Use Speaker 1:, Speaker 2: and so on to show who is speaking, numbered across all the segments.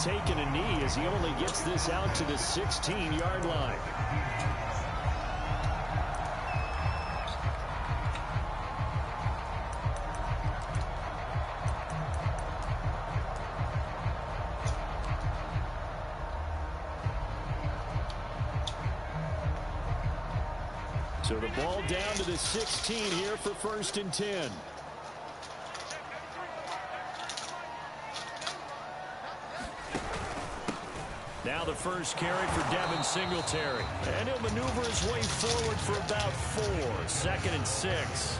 Speaker 1: taking a knee as he only gets this out to the 16-yard line. So the ball down to the 16 here for 1st and 10. Now the first carry for Devin Singletary. And he'll maneuver his way forward for about 4. 2nd and 6.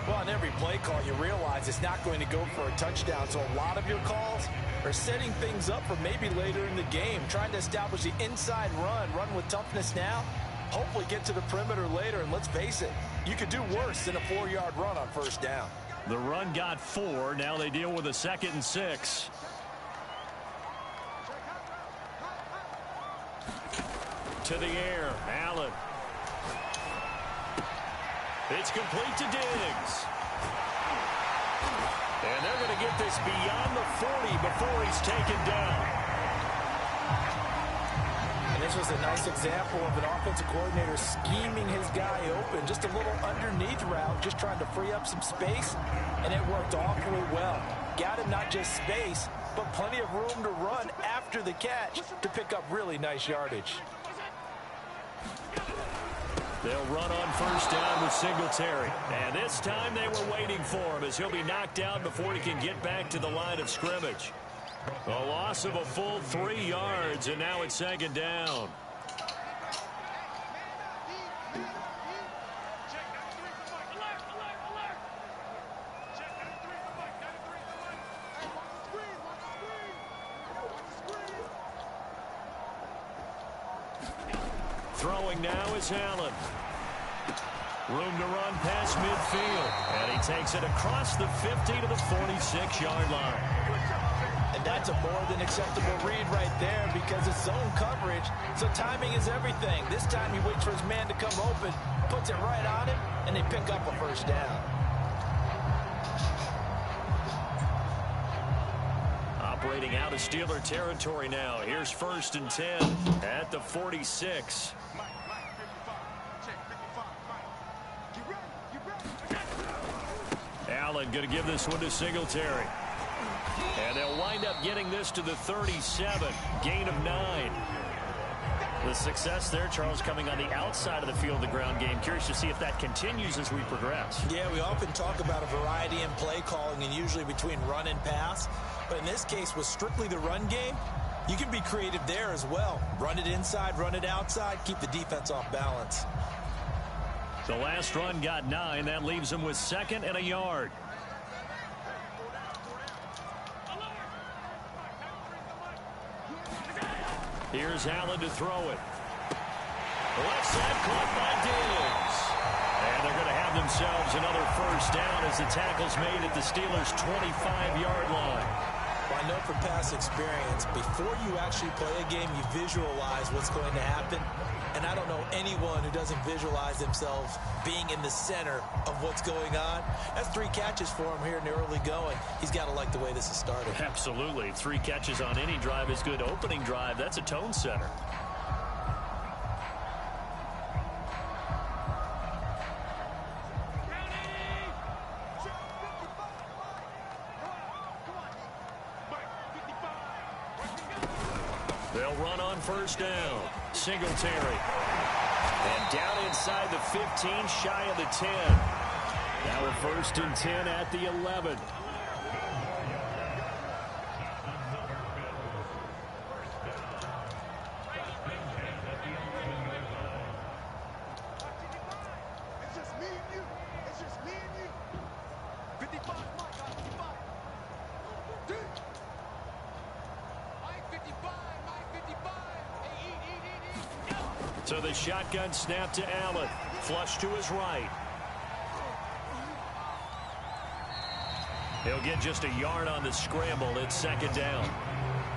Speaker 2: Well, on every play call, you realize it's not going to go for a touchdown. So a lot of your calls are setting things up for maybe later in the game, trying to establish the inside run with toughness now. Hopefully get to the perimeter later, and let's face it, you could do worse than a 4-yard run on 1st down.
Speaker 1: The run got 4. Now they deal with a 2nd and 6. To the air, Allen. It's complete to Diggs. And they're going to get this beyond the 40 before he's taken down.
Speaker 2: And this was a nice example of an offensive coordinator scheming his guy open. Just a little underneath route, just trying to free up some space, and it worked awfully well. Got him not just space, but plenty of room to run after the catch to pick up really nice yardage.
Speaker 1: They'll run on 1st down with Singletary. And this time they were waiting for him as he'll be knocked out before he can get back to the line of scrimmage. A loss of a full 3 yards, and now it's 2nd down. Throwing now is Allen. Room to run past midfield. And he takes it across the 50 to the 46-yard line.
Speaker 2: And that's a more than acceptable read right there because it's zone coverage, so timing is everything. This time he waits for his man to come open, puts it right on him, and they pick up a 1st down.
Speaker 1: Operating out of Steeler territory now. Here's 1st and 10 at the 46. Allen going to give this one to Singletary. And they'll wind up getting this to the 37. Gain of 9. The success there, Charles, coming on the outside of the field, the ground game. Curious to see if that continues as we progress.
Speaker 2: Yeah, we often talk about a variety in play calling and usually between run and pass. But in this case, with strictly the run game, you can be creative there as well. Run it inside, run it outside, keep the defense off balance.
Speaker 1: The last run got 9. That leaves him with 2nd and a yard. Here's Allen to throw it. Left side caught by Diggs. And they're going to have themselves another 1st down as the tackle's made at the Steelers' 25-yard line.
Speaker 2: Well, I know from past experience, before you actually play a game, you visualize what's going to happen. And I don't know anyone who doesn't visualize themselves being in the center of what's going on. That's 3 catches for him here in the early going. He's got to like the way this is started.
Speaker 1: Absolutely. 3 catches on any drive is good. Opening drive, that's a tone setter. They'll run on 1st down. Singletary. And down inside the 15, shy of the 10. Now a 1st and 10 at the 11. So the shotgun snap to Allen. Flush to his right. He'll get just a yard on the scramble. It's 2nd down.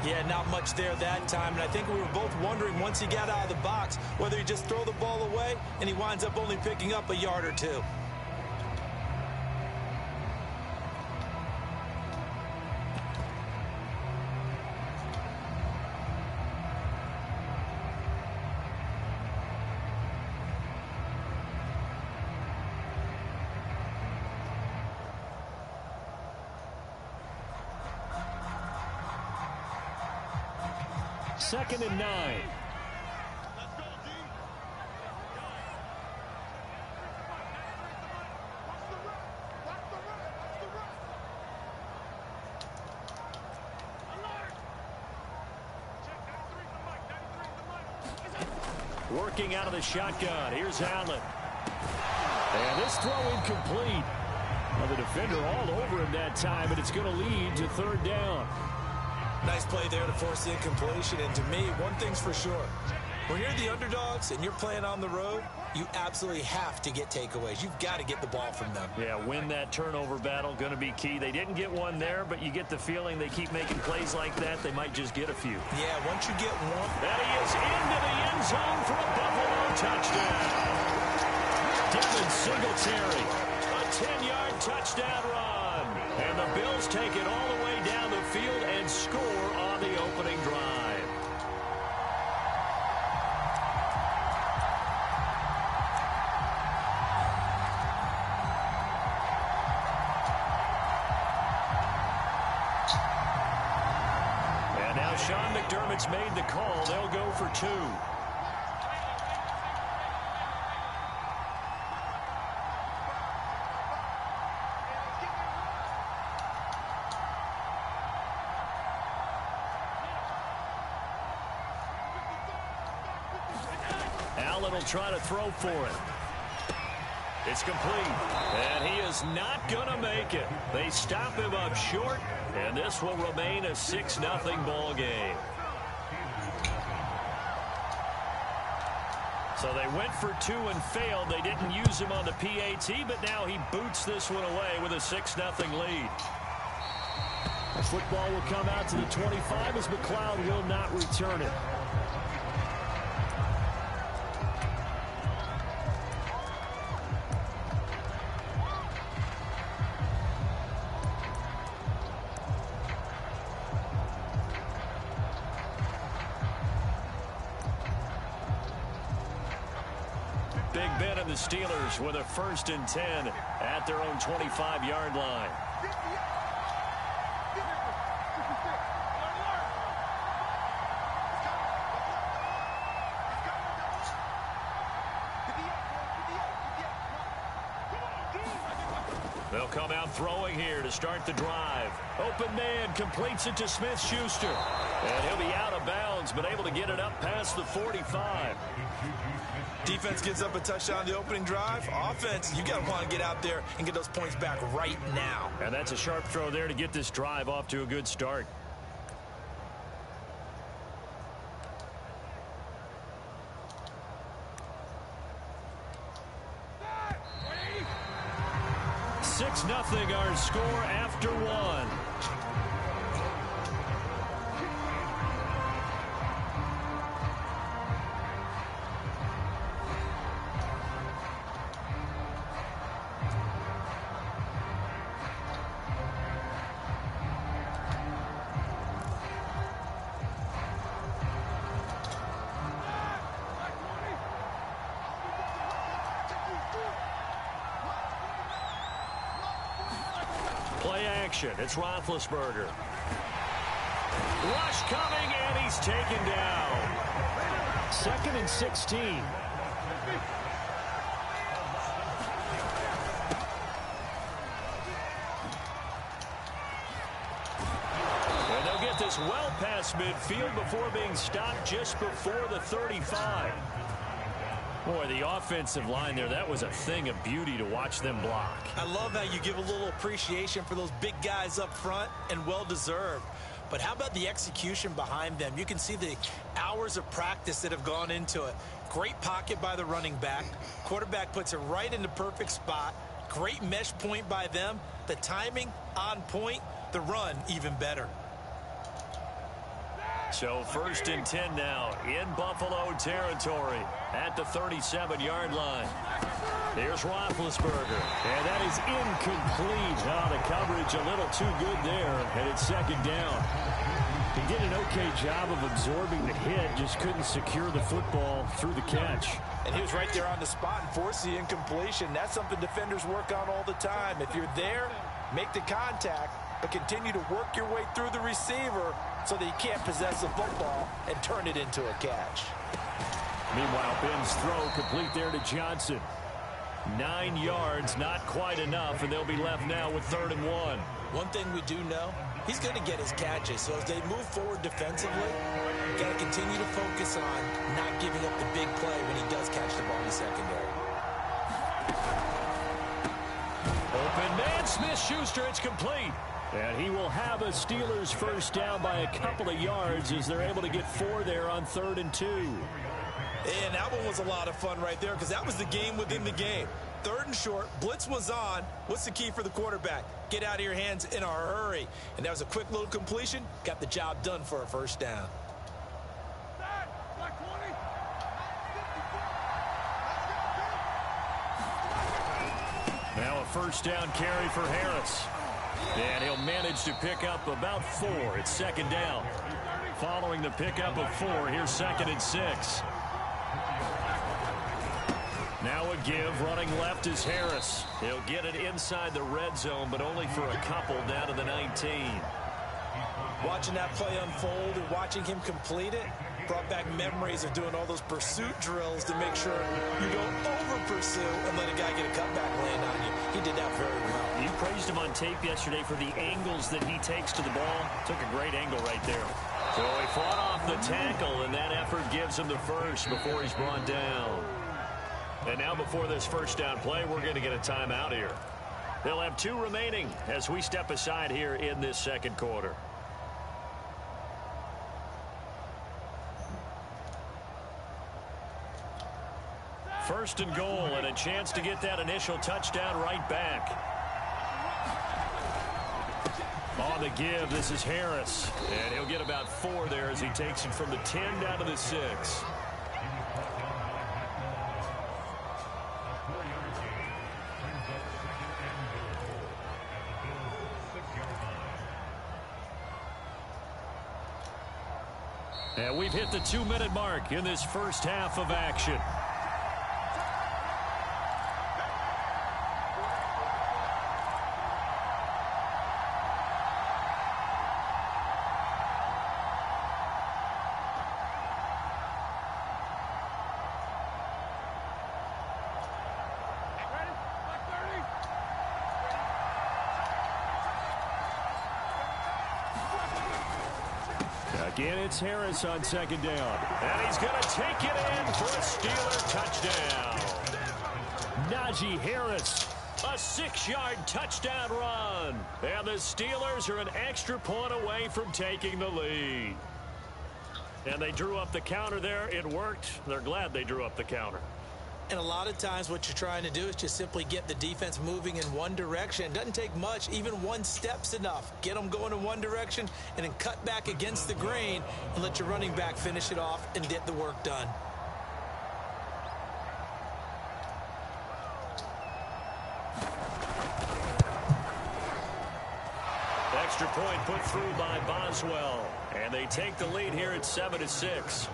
Speaker 2: Yeah, not much there that time. And I think we were both wondering once he got out of the box whether he just throw the ball away and he winds up only picking up a yard or 2.
Speaker 1: 2nd and 9. Working out of the shotgun. Here's Allen. And this throw incomplete. Well, the defender all over him that time, and it's going to lead to 3rd down.
Speaker 2: Nice play there to force the incompletion. And to me, one thing's for sure. When you're the underdogs and you're playing on the road, you absolutely have to get takeaways. You've got to get the ball from them.
Speaker 1: Yeah, win that turnover battle, going to be key. They didn't get one there, but you get the feeling they keep making plays like that, they might just get a few.
Speaker 2: Yeah, once you get one.
Speaker 1: And he is into the end zone for a Buffalo touchdown. Devin Singletary, a 10-yard touchdown run. And the Bills take it all the way down the field and score on the opening drive. Sean McDermott's made the call. They'll go for 2. Allen will try to throw for it. It's complete. And he is not going to make it. They stop him up short. And this will remain a 6-0 ball game. So they went for 2 and failed. They didn't use him on the PAT, but now he boots this one away with a 6-0 lead. The football will come out to the 25 as McLeod will not return it. Big Ben and the Steelers with a 1st and 10 at their own 25-yard line. They'll come out throwing here to start the drive. Open man completes it to Smith-Schuster. And he'll be out of bounds, but able to get it up past the 45.
Speaker 2: Defense gives up a touchdown the opening drive. Offense, you got to want to get out there and get those points back right now.
Speaker 1: And that's a sharp throw there to get this drive off to a good start. Six nothing our score after 1. Play action. It's Roethlisberger. Rush coming, and he's taken down. 2nd and 16. And they'll get this well past midfield before being stopped just before the 35. Boy, the offensive line there, that was a thing of beauty to watch them block.
Speaker 2: I love how you give a little appreciation for those big guys up front, and well-deserved. But how about the execution behind them? You can see the hours of practice that have gone into it. Great pocket by the running back. Quarterback puts it right in the perfect spot. Great mesh point by them. The timing on point. The run even better.
Speaker 1: So 1st and 10 now in Buffalo territory at the 37-yard line. There's Roethlisberger, and that is incomplete. Oh, the coverage a little too good there, and it's 2nd down. He did an okay job of absorbing the hit, just couldn't secure the football through the catch.
Speaker 2: And he was right there on the spot and forced the incompletion. That's something defenders work on all the time. If you're there, make the contact, but continue to work your way through the receiver so that you can't possess the football and turn it into a catch.
Speaker 1: Meanwhile, Ben's throw complete there to Johnson. 9 yards, not quite enough, and they'll be left now with 3rd and 1.
Speaker 2: One thing we do know, he's going to get his catches. So as they move forward defensively, you got to continue to focus on not giving up the big play when he does catch the ball in the secondary.
Speaker 1: Open man, Smith-Schuster, it's complete. And he will have a Steelers first down by a couple of yards as they're able to get 4 there on 3rd and 2.
Speaker 2: And that one was a lot of fun right there because that was the game within the game. 3rd and short, blitz was on. What's the key for the quarterback? Get out of your hands in a hurry. And that was a quick little completion. Got the job done for a first down.
Speaker 1: Now a first down carry for Harris. And he'll manage to pick up about 4. It's 2nd down. Following the pickup of 4, here's 2nd and 6. Now a give, running left is Harris. He'll get it inside the red zone, but only for a couple down to the 19.
Speaker 2: Watching that play unfold and watching him complete it brought back memories of doing all those pursuit drills to make sure you don't over-pursue and let a guy get a cutback land on you. He did that very well.
Speaker 1: You praised him on tape yesterday for the angles that he takes to the ball. Took a great angle right there. So he fought off the tackle, and that effort gives him the first before he's brought down. And now before this first down play, we're going to get a timeout here. They'll have 2 remaining as we step aside here in this 2nd quarter. First and goal, and a chance to get that initial touchdown right back. On the give, this is Harris. And he'll get about 4 there as he takes it from the 10 down to the 6. And we've hit the 2-minute mark in this first half of action. Again, it's Harris on 2nd down. And he's going to take it in for a Steeler touchdown. Najee Harris, a 6-yard touchdown run. And the Steelers are an extra point away from taking the lead. And they drew up the counter there. It worked. They're glad they drew up the counter.
Speaker 2: And a lot of times what you're trying to do is just simply get the defense moving in one direction. It doesn't take much. Even 1 step's enough. Get them going in one direction and then cut back against the grain and let your running back finish it off and get the work done.
Speaker 1: Extra point put through by Boswell. And they take the lead here at 7-6.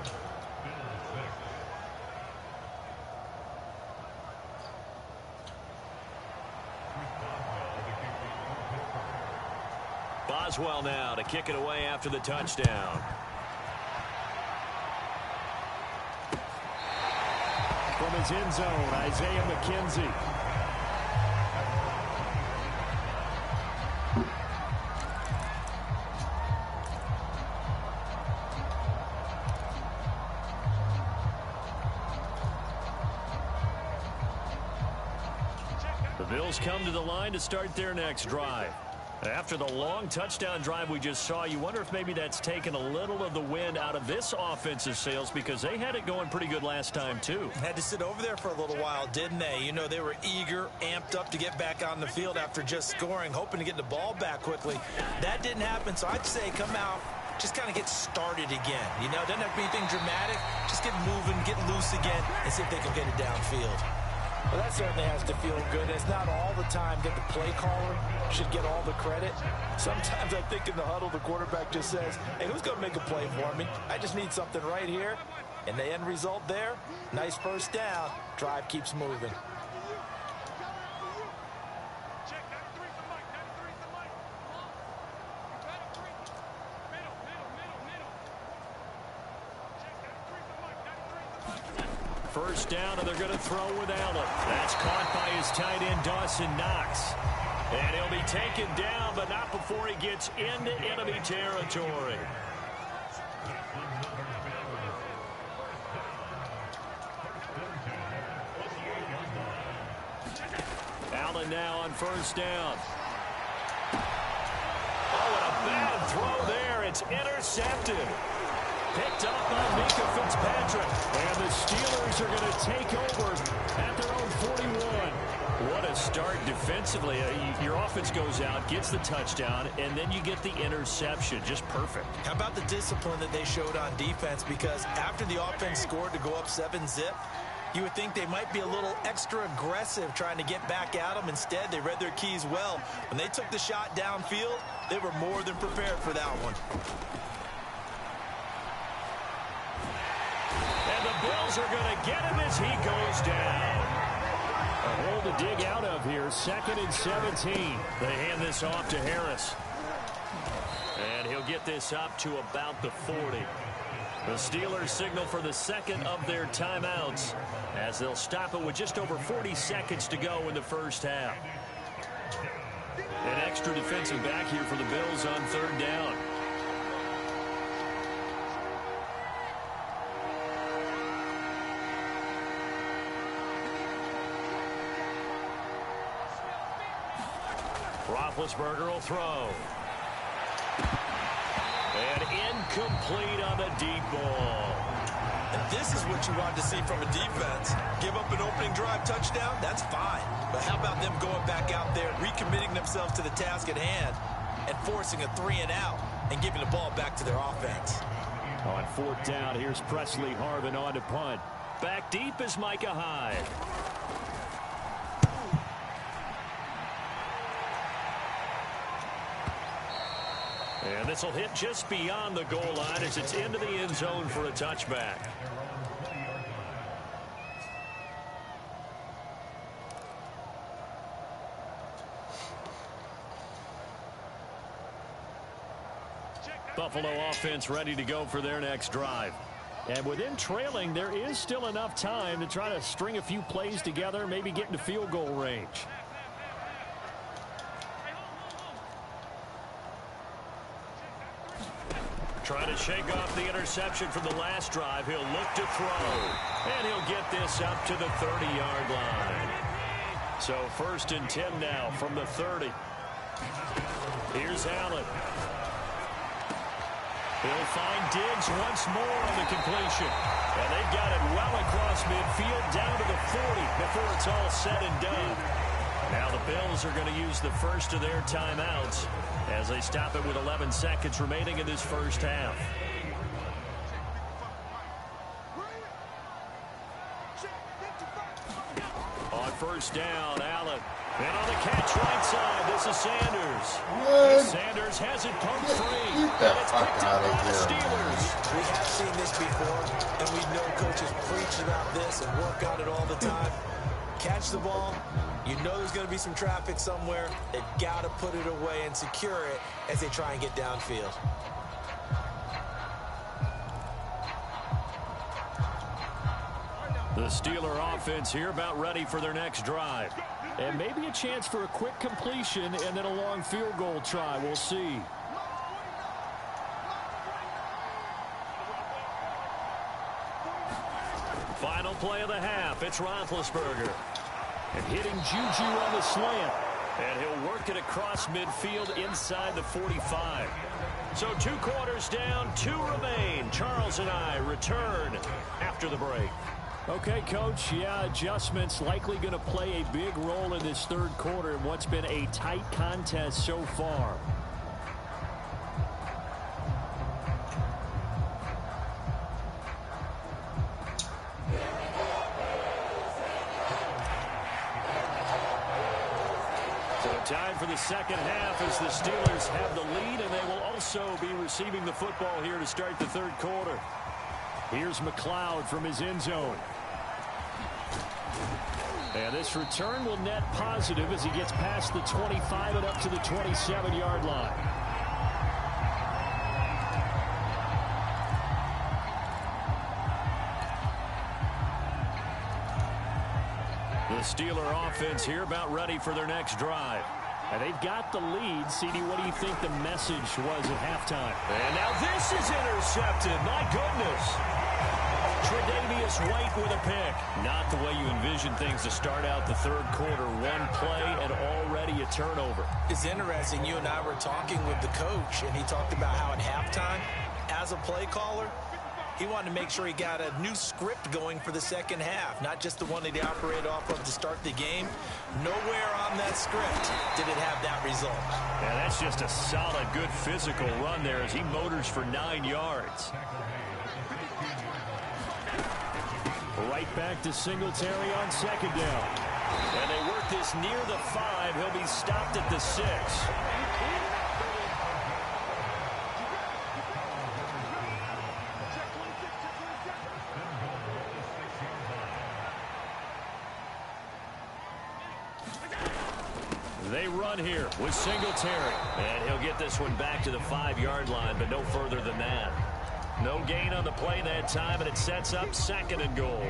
Speaker 1: Boswell now to kick it away after the touchdown. From his end zone, Isaiah McKenzie. The Bills come to the line to start their next drive. After the long touchdown drive we just saw, you wonder if maybe that's taken a little of the wind out of this offensive sails because they had it going pretty good last time, too.
Speaker 2: Had to sit over there for a little while, didn't they? You know, they were eager, amped up to get back on the field after just scoring, hoping to get the ball back quickly. That didn't happen, so I'd say come out, just kind of get started again. You know, doesn't have to be anything dramatic. Just get moving, get loose again, and see if they can get it downfield. Well, that certainly has to feel good. It's not all the time that the play caller should get all the credit. Sometimes I think in the huddle, the quarterback just says, hey, who's going to make a play for me? I just need something right here. And the end result there, nice first down. Drive keeps moving.
Speaker 1: first down, and they're going to throw with Allen. That's caught by his tight end, Dawson Knox. And he'll be taken down, but not before he gets into enemy territory. Allen now on first down. Oh, and a bad throw there. It's intercepted. Picked up by Mika Fitzpatrick. And the Steelers are going to take over at their own 41. What a start defensively. Your offense goes out, gets the touchdown, and then you get the interception. Just perfect. How about the discipline that they showed on defense? Because after the offense scored to go up 7-zip, you would think they might be a little extra aggressive trying to get back at them. Instead, they read their keys well. When they took the shot downfield, they were more than prepared for that one. And the Bills are going to get him as he goes down. A hole to dig out of here. 2nd and 17. They hand this off to Harris. And he'll get this up to about the 40. The Steelers signal for the second of their timeouts as they'll stop it with just over 40 seconds to go in the first half. An extra defensive back here for the Bills on 3rd down. Roethlisberger will throw. And incomplete on the deep ball. And this is what you want to see from a defense. Give up an opening drive touchdown, that's fine. But how about them going back out there, recommitting themselves to the task at hand, and forcing a 3-and-out, and giving the ball back to their offense. On 4th down, here's Presley Harvin on to punt. Back deep is Micah Hyde. And this will hit just beyond the goal line as it's into the end zone for a touchback. Buffalo offense ready to go for their next drive. And within trailing, there is still enough time to try to string a few plays together, maybe get into field goal range. Trying to shake off the interception from the last drive. He'll look to throw. And he'll get this up to the 30-yard line. So 1st and 10 now from the 30. Here's Allen. He'll find Diggs once more on the completion. And they've got it well across midfield down to the 40 before it's all said and done. Now the Bills are going to use the first of their timeouts as they stop it with 11 seconds remaining in this first half. On 1st down, Allen. And on the catch right side, this is Sanders. Sanders has it pumped free.
Speaker 3: Get the fuck out of here.
Speaker 2: Steelers. We have seen this before, and we know coaches preach about this and work on it all the time. Catch the ball. You know there's going to be some traffic somewhere. They've got to put it away and secure it as they try and get downfield. The Steeler offense here about ready for their next drive. And maybe a chance for a quick completion and then a long field goal try. We'll see. Final play of the half. It's Roethlisberger. And hitting Juju on the slant. And he'll work it across midfield inside the 45. So 2 quarters down, 2 remain. Charles and I return after the break. Okay, Coach, yeah, adjustments likely going to play a big role in this 3rd quarter in what's been a tight contest so far. Time for the second half as the Steelers have the lead, and they will also be receiving the football here to start the 3rd quarter. Here's McLeod from his end zone. And this return will net positive as he gets past the 25 and up to the 27-yard line.
Speaker 1: Steeler offense here about ready for their next drive. And they've got the lead. CD, what do you think the message was at halftime? And now this is intercepted. My goodness. Tre'Davious White with a pick. Not the way you envision things to start out the third quarter. One play and already a turnover.
Speaker 2: It's interesting. You and I were talking with the coach, and he talked about how at halftime, as a play caller, he wanted to make sure he got a new script going for the second half, not just the one that he operated off of to start the game. Nowhere on that script did it have that result.
Speaker 1: Yeah, that's just a solid, good physical run there as he motors for 9 yards. Right back to Singletary on second down. And they work this near the 5. He'll be stopped at the 6. They run here with Singletary. And he'll get this one back to the 5-yard line, but no further than that. No gain on the play that time, and it sets up 2nd and goal.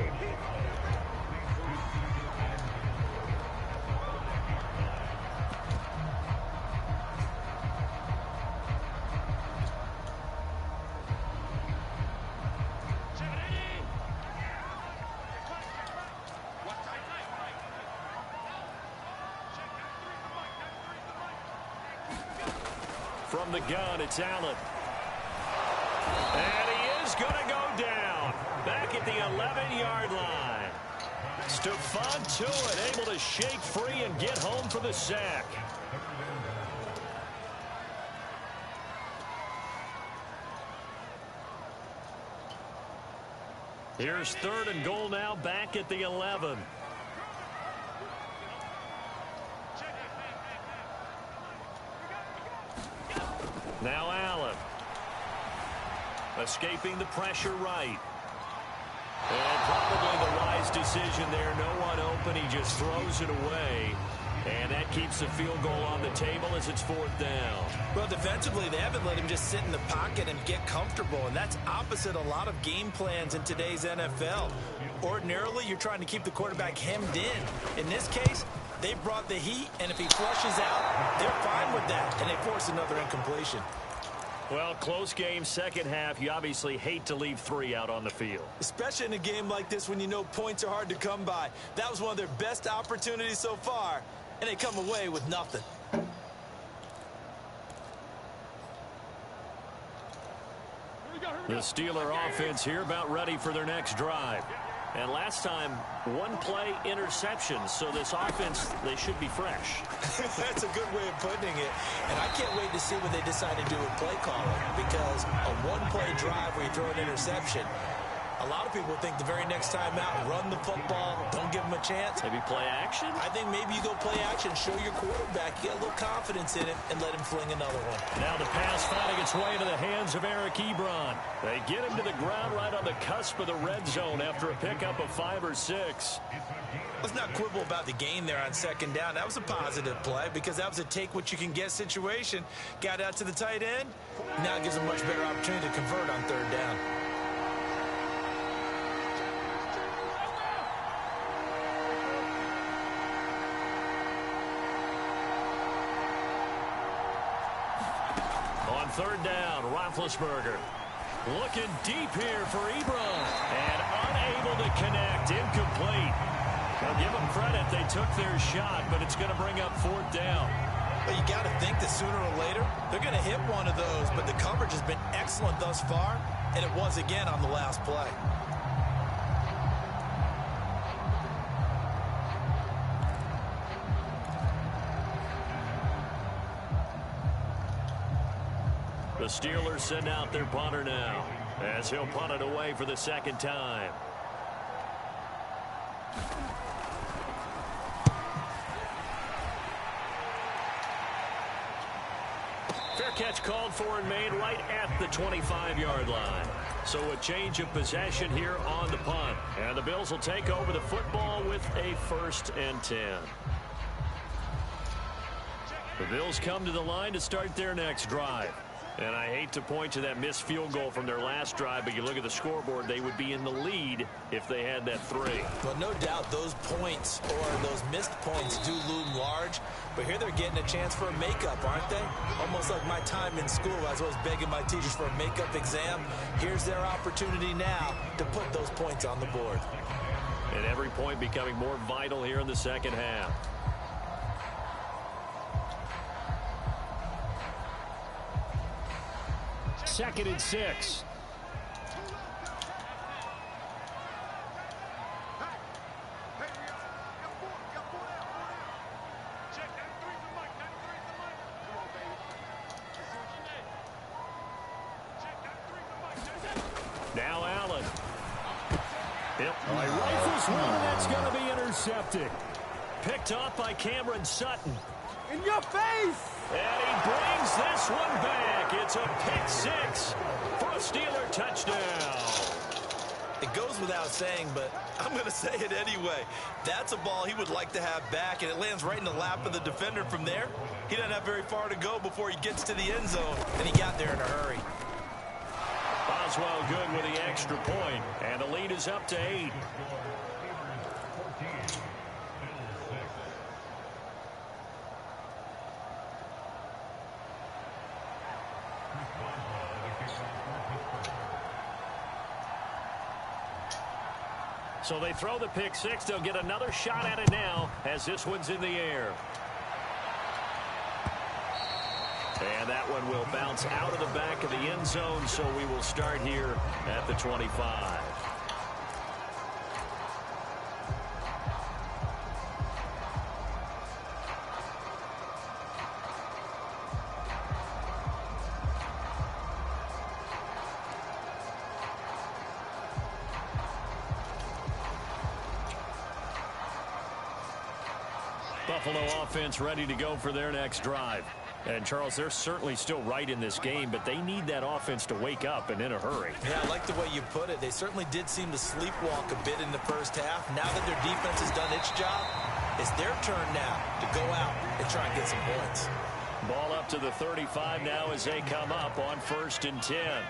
Speaker 1: From the gun, it's Allen. And he is going to go down. Back at the 11-yard line. Stephon Tuitt able to shake free and get home for the sack. Here's 3rd and goal now, back at the 11. Now Allen. Escaping the pressure right. And probably the wise decision there. No one open. He just throws it away. And that keeps the field goal on the table as it's 4th down.
Speaker 2: Well, defensively, they haven't let him just sit in the pocket and get comfortable. And that's opposite a lot of game plans in today's NFL. Ordinarily, you're trying to keep the quarterback hemmed in. In this case, they brought the heat, and if he flushes out, they're fine with that. And they force another incompletion.
Speaker 1: Well, close game, second half. You obviously hate to leave 3 out on the field.
Speaker 2: Especially in a game like this when you know points are hard to come by. That was one of their best opportunities so far, and they come away with nothing.
Speaker 1: The Steeler offense here about ready for their next drive. And last time, 1 play interception. So this offense, they should be fresh.
Speaker 2: That's a good way of putting it. And I can't wait to see what they decide to do with play calling. Because a 1-play drive where you throw an interception, a lot of people think the very next time out, run the football, don't give them a chance.
Speaker 1: Maybe play action?
Speaker 2: I think maybe you go play action, show your quarterback, get a little confidence in it, and let him fling another one.
Speaker 1: Now the pass finding its way into the hands of Eric Ebron. They get him to the ground right on the cusp of the red zone after a pickup of 5 or 6.
Speaker 2: Let's not quibble about the gain there on second down. That was a positive play because that was a take-what-you-can-get situation. Got out to the tight end. Now it gives them a much better opportunity to convert on 3rd down.
Speaker 1: On 3rd down, Roethlisberger looking deep here for Ebron. And unable to connect, incomplete. I'll give them credit, they took their shot, but it's going to bring up 4th down.
Speaker 2: But you got to think that sooner or later, they're going to hit one of those, but the coverage has been excellent thus far, and it was again on the last play.
Speaker 1: The Steelers send out their punter now, as he'll punt it away for the 2nd time. Fair catch called for and made right at the 25-yard line. So a change of possession here on the punt. And the Bills will take over the football with a 1st and 10. The Bills come to the line to start their next drive. And I hate to point to that missed field goal from their last drive, but you look at the scoreboard, they would be in the lead if they had that 3.
Speaker 2: Well, no doubt those points or those missed points do loom large, but here they're getting a chance for a makeup, aren't they? Almost like my time in school as I was begging my teachers for a makeup exam. Here's their opportunity now to put those points on the board.
Speaker 1: And every point becoming more vital here in the second half. Second and 6. Now Allen. Yep. Rifles one, and that's going to be intercepted. Picked off by Cameron Sutton.
Speaker 4: In your face!
Speaker 1: And he brings this one back. It's a pick 6 for a Steeler touchdown.
Speaker 2: It goes without saying, but I'm going to say it anyway. That's a ball he would like to have back, and it lands right in the lap of the defender from there. He doesn't have very far to go before he gets to the end zone, and he got there in a hurry.
Speaker 1: Boswell good with the extra point, and the lead is up to 8. So they throw the pick 6. They'll get another shot at it now as this one's in the air. And that one will bounce out of the back of the end zone, so we will start here at the 25. Buffalo offense ready to go for their next drive. And, Charles, they're certainly still right in this game, but they need that offense to wake up and in a hurry.
Speaker 2: Yeah, I like the way you put it. They certainly did seem to sleepwalk a bit in the first half. Now that their defense has done its job, it's their turn now to go out and try and get some points.
Speaker 1: Ball up to the 35 now as they come up on 1st and 10.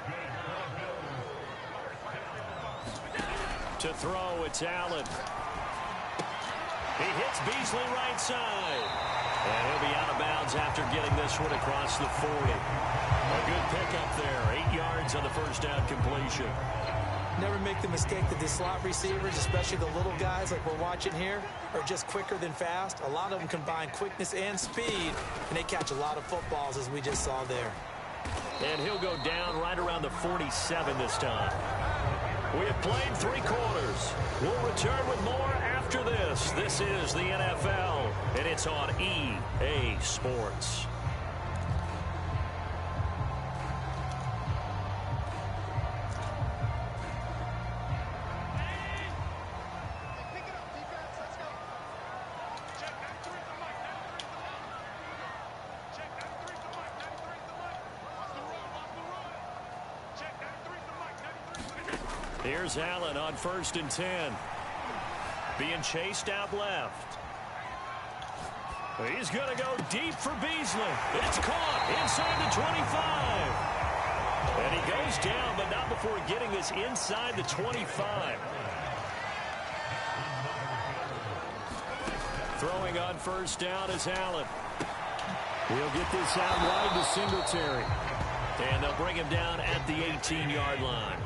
Speaker 1: To throw, it's Allen. He hits Beasley right side. And he'll be out of bounds after getting this one across the 40. A good pickup there. 8 yards on the first down completion.
Speaker 2: Never make the mistake that the slot receivers, especially the little guys like we're watching here, are just quicker than fast. A lot of them combine quickness and speed, and they catch a lot of footballs, as we just saw there.
Speaker 1: And he'll go down right around the 47 this time. We have played 3 quarters. We'll return with more after this. This is the NFL, and it's on EA Sports. Here's Allen on 1st and 10. Being chased out left. He's going to go deep for Beasley. It's caught inside the 25. And he goes down, but not before getting this inside the 25. Throwing on 1st down is Allen. He'll get this out wide to Singletary. And they'll bring him down at the 18-yard line.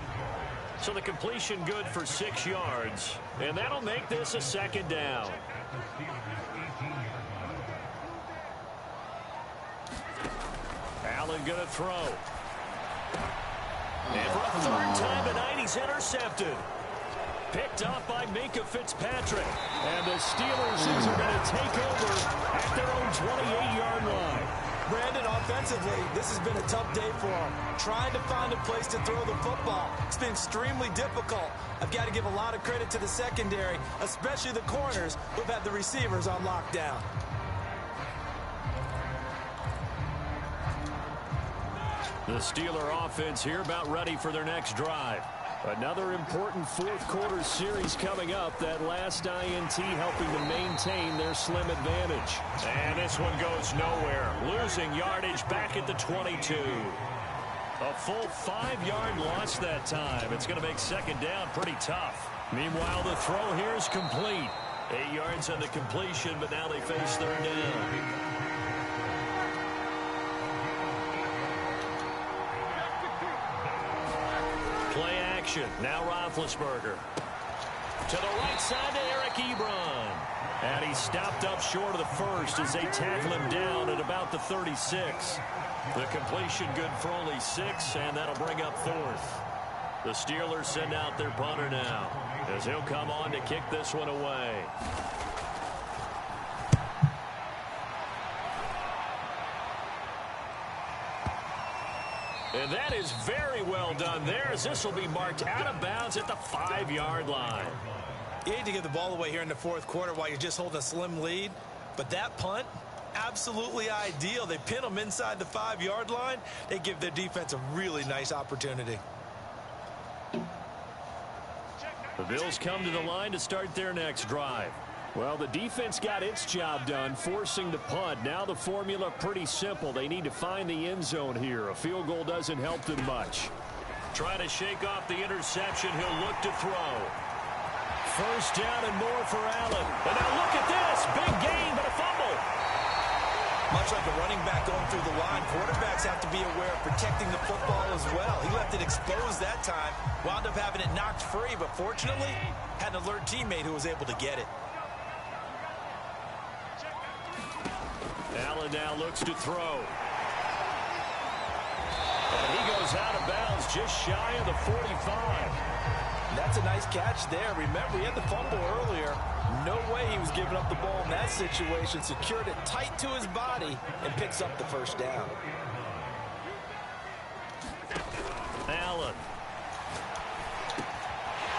Speaker 1: So the completion good for 6 yards, and that'll make this a 2nd down. Allen going to throw. And for a 3rd time tonight, he's intercepted. Picked off by Minkah Fitzpatrick. And the Steelers are going to take over at their own 28-yard line.
Speaker 2: Brandon, offensively, this has been a tough day for him. Trying to find a place to throw the football. It's been extremely difficult. I've got to give a lot of credit to the secondary, especially the corners who've had the receivers on lockdown.
Speaker 1: The Steeler offense here about ready for their next drive. Another important 4th quarter series coming up. That last INT helping to maintain their slim advantage. And this one goes nowhere. Losing yardage back at the 22. A full 5-yard loss that time. It's going to make second down pretty tough. Meanwhile, the throw here is complete. 8 yards on the completion, but now they face third down. Play action. Now Roethlisberger. To the right side to Eric Ebron. And he stopped up short of the first as they tackle him down at about the 36. The completion good for only 6, and that'll bring up fourth. The Steelers send out their punter now as he'll come on to kick this one away. And that is very well done there, as this will be marked out of bounds at the 5-yard line.
Speaker 2: You hate to give the ball away here in the fourth quarter while you're just holding a slim lead, but that punt, absolutely ideal. They pin them inside the 5-yard line. They give their defense a really nice opportunity.
Speaker 1: The Bills come to the line to start their next drive. Well, the defense got its job done, forcing the punt. Now the formula pretty simple. They need to find the end zone here. A field goal doesn't help them much. Trying to shake off the interception. He'll look to throw. First down and more for Allen. And now look at this. Big gain, but a fumble.
Speaker 2: Much like a running back going through the line, quarterbacks have to be aware of protecting the football as well. He left it exposed that time, wound up having it knocked free, but fortunately had an alert teammate who was able to get it.
Speaker 1: Allen now looks to throw. And he goes out of bounds just shy of the 45.
Speaker 2: That's a nice catch there. Remember, he had the fumble earlier. No way he was giving up the ball in that situation. Secured it tight to his body and picks up the first down.
Speaker 1: Allen.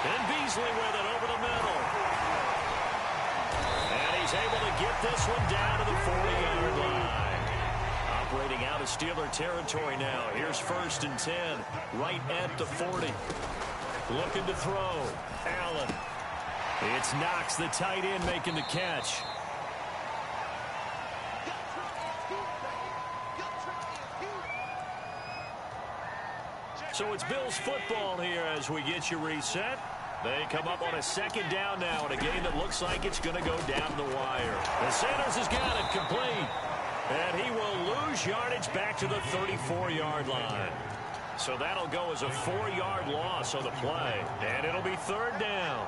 Speaker 1: And Beasley with it over the middle. And he's able to get this one down to the 40-yard line. Operating out of Steeler territory now. Here's first and 10, right at the 40. Looking to throw. Allen. It's Knox, the tight end, making the catch. So it's Bills football here as we get you reset. They come up on a second down now in a game that looks like it's going to go down the wire. And Sanders has got it complete. And he will lose yardage back to the 34-yard line. So that'll go as a 4-yard loss on the play. And it'll be third down.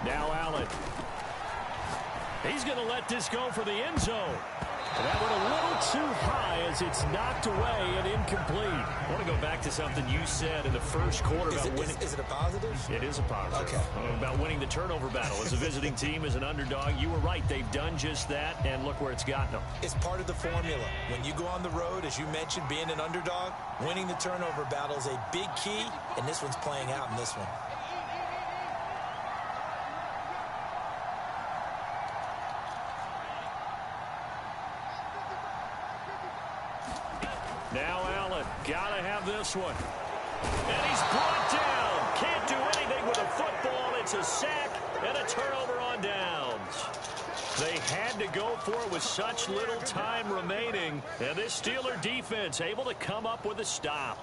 Speaker 1: Now Allen. He's going to let this go for the end zone. That one a little too high as it's knocked away and incomplete. I want to go back to something you said in the first quarter about winning.
Speaker 2: Is it a positive?
Speaker 1: It is a positive.
Speaker 2: Okay.
Speaker 1: About winning the turnover battle. As a visiting team, as an underdog, you were right. They've done just that, and look where it's gotten them.
Speaker 2: It's part of the formula. When you go on the road, as you mentioned, being an underdog, winning the turnover battle is a big key, and this one's playing out in this one.
Speaker 1: Now Allen, gotta have this one. And he's brought down. Can't do anything with a football. It's a sack and a turnover on downs. They had to go for it with such little time remaining. And this Steeler defense able to come up with a stop.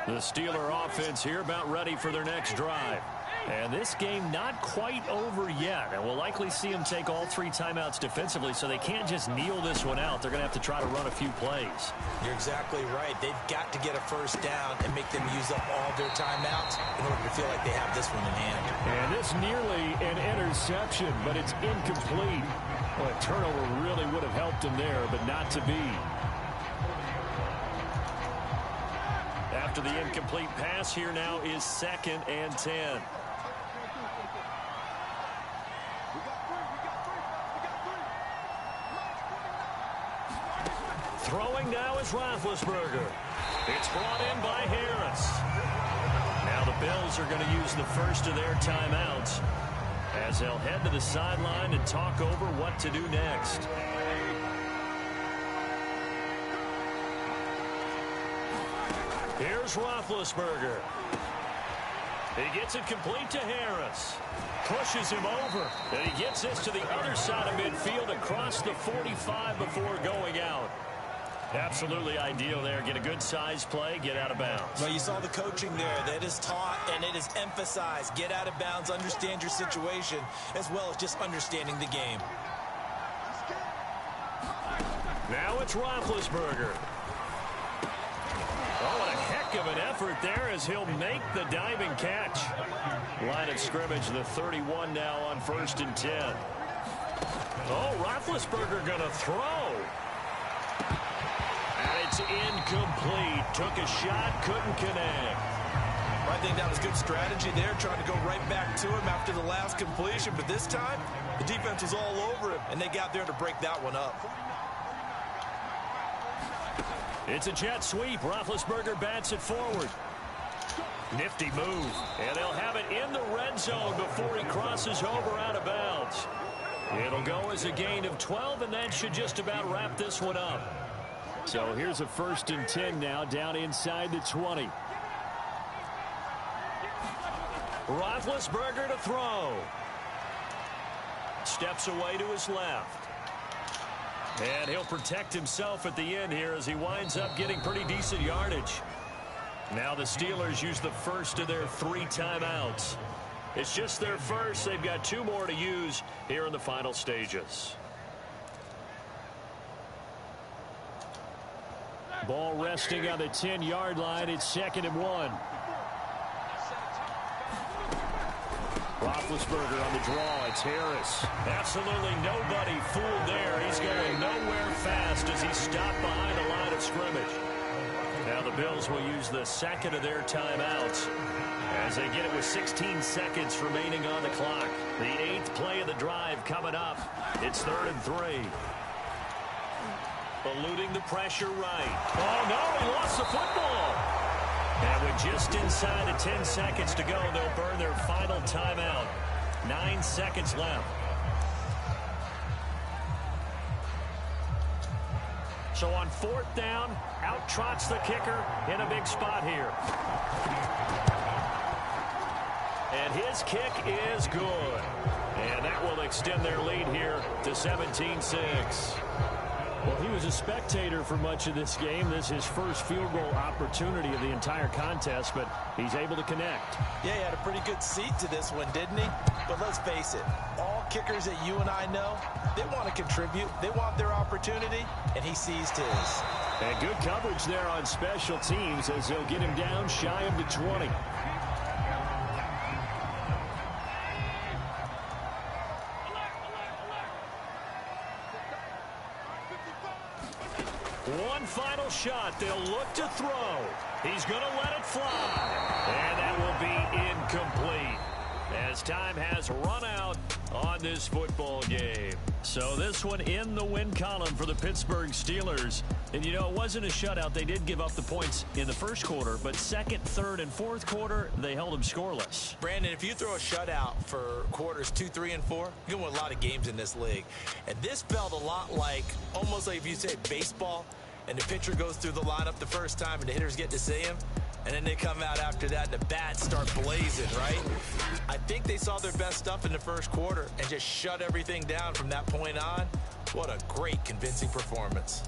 Speaker 1: The Steeler offense here about ready for their next drive. And this game not quite over yet. And we'll likely see them take all 3 timeouts defensively, so they can't just kneel this one out. They're going to have to try to run a few plays.
Speaker 2: You're exactly right. They've got to get a first down and make them use up all their timeouts in order to feel like they have this one in hand.
Speaker 1: And this nearly an interception, but it's incomplete. Well, a turnover really would have helped him there, but not to be. After the incomplete pass, here now is 2nd and 10. Throwing now is Roethlisberger. It's brought in by Harris. Now the Bills are going to use the first of their timeouts as they'll head to the sideline and talk over what to do next. Here's Roethlisberger. He gets it complete to Harris. Pushes him over. And he gets this to the other side of midfield across the 45 before going out. Absolutely ideal there. Get a good size play, get out of bounds.
Speaker 2: Well, you saw the coaching there. That is taught and it is emphasized. Get out of bounds, understand your situation, as well as just understanding the game.
Speaker 1: Now it's Roethlisberger. Oh, what a heck of an effort there as he'll make the diving catch. Line of scrimmage, the 31 now on 1st and 10. Oh, Roethlisberger going to throw. And it's incomplete. Took a shot, couldn't connect.
Speaker 2: I think that was good strategy there, trying to go right back to him after the last completion. But this time, the defense was all over him, and they got there to break that one up.
Speaker 1: It's a jet sweep. Roethlisberger bats it forward. Nifty move. And they'll have it in the red zone before he crosses over out of bounds. It'll go as a gain of 12, and that should just about wrap this one up. So here's a 1st and 10 now, down inside the 20. Roethlisberger to throw. Steps away to his left. And he'll protect himself at the end here as he winds up getting pretty decent yardage. Now the Steelers use the first of their 3 timeouts. It's just their first. They've got 2 more to use here in the final stages. Ball resting on the 10-yard line. It's 2nd and 1. Roethlisberger on the draw. It's Harris. Absolutely nobody fooled there. He's going nowhere fast as he's stopped behind the line of scrimmage. Now the Bills will use the 2nd of their timeouts as they get it with 16 seconds remaining on the clock. The 8th play of the drive coming up. It's 3rd and 3. Eluding the pressure right. Oh, no, he lost the football. And with just inside of 10 seconds to go, they'll burn their final timeout. 9 seconds left. So on 4th down, out trots the kicker in a big spot here. And his kick is good. And that will extend their lead here to 17-6. Well, he was a spectator for much of this game. This is his first field goal opportunity of the entire contest, but he's able to connect.
Speaker 2: Yeah, he had a pretty good seat to this one, didn't he? But let's face it, all kickers that you and I know, they want to contribute. They want their opportunity, and he seized his.
Speaker 1: And good coverage there on special teams as they'll get him down shy of the 20. One final shot. They'll look to throw. He's going to let it fly. And that will be incomplete as time has run out on this football game. So this one in the win column for the Pittsburgh Steelers. And, you know, it wasn't a shutout. They did give up the points in the first quarter, but 2nd, 3rd, and 4th quarter, they held them scoreless.
Speaker 2: Brandon, if you throw a shutout for quarters 2, 3, and 4, you're going to win a lot of games in this league. And this felt a lot like, almost like if you say baseball, and the pitcher goes through the lineup the first time and the hitters get to see him, and then they come out after that and the bats start blazing, right? I think they saw their best stuff in the first quarter and just shut everything down from that point on. What a great, convincing performance.